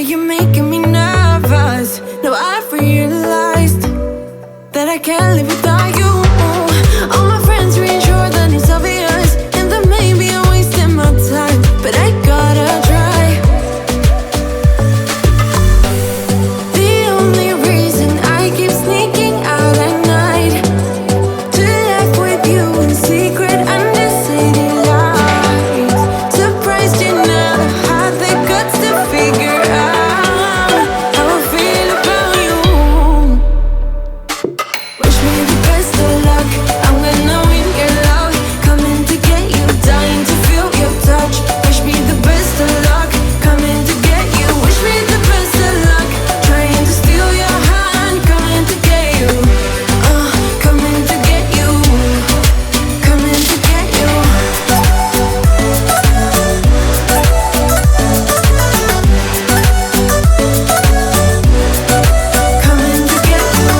you're making me nervous. Now I've realized that I can't live without you. All my friends reassure that it's obvious, and that maybe I'm wasting my time, but I gotta try. The only reason I keep sneaking out at night to laugh with you in secret under city lights. Surprised you never had the guts to figure out how I feel about you. Wish me the best of luck, I'm gonna win your love. Coming to get you, dying to feel your touch. Wish me the best of luck, coming to get you. Wish me the best of luck, trying to steal your hand. Coming to get you, coming to get you, coming to get you. Coming to get you.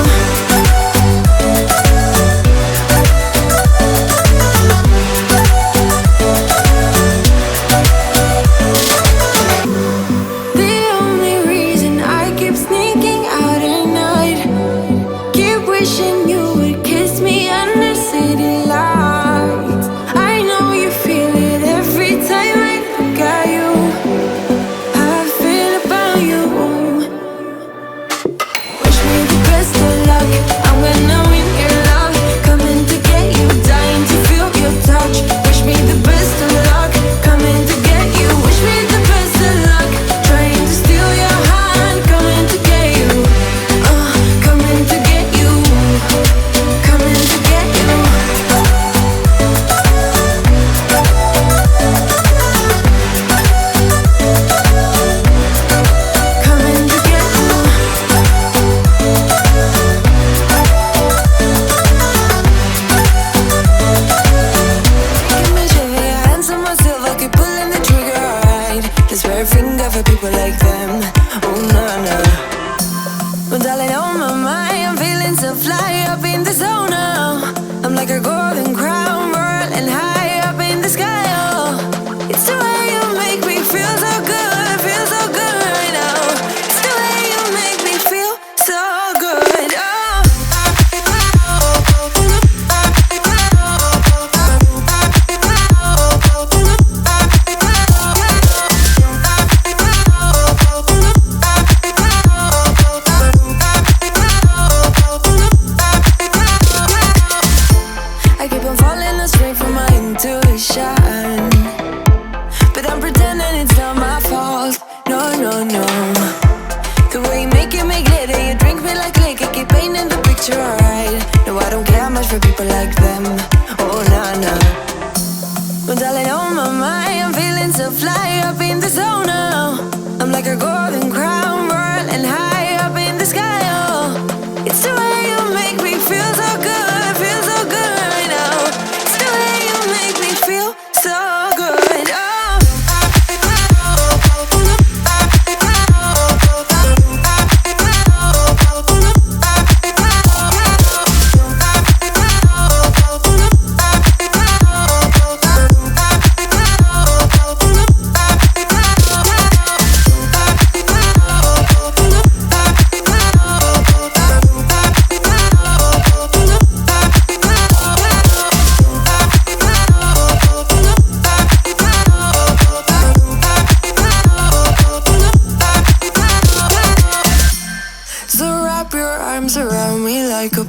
The only reason I keep sneaking out at night, keep wishing you would kiss me under city lights. I know you feel it every time I look at you. How I feel about you. Wish me the best of luck, I'm gonna win your love. Coming to get you, dying to feel your touch. Wish me the best of luck, coming to get you. Wish me the best of luck, trying to steal your hand. Coming to get you, coming to get you, coming to get you. Coming to get you. Measure your hands on myself, I keep pulling the trigger, alright. This rare finger for people like them. Oh no, no. Well, darling, on my mind, I'm feeling so fly up in the zone now. I'm like a golden crown, whirling high up in the sky. Oh, it's the way you make me feel so good right now. It's the way you make me feel so good. Oh. I keep on falling astray from my intuition, but I'm pretending it's not my fault. No, no, no. The way you make it make glitter, you drink me like liquor, keep painting the picture, alright. No, I don't care much for people like them. Oh, nah, nah. Well, darling, on my mind, I'm feeling so fly up in the zone now. I'm like a golden crown, whirling high up in the sky. Oh, it's the way you make me feel so good right now. It's the way you make me feel so good. Oh. So wrap your arms around me like a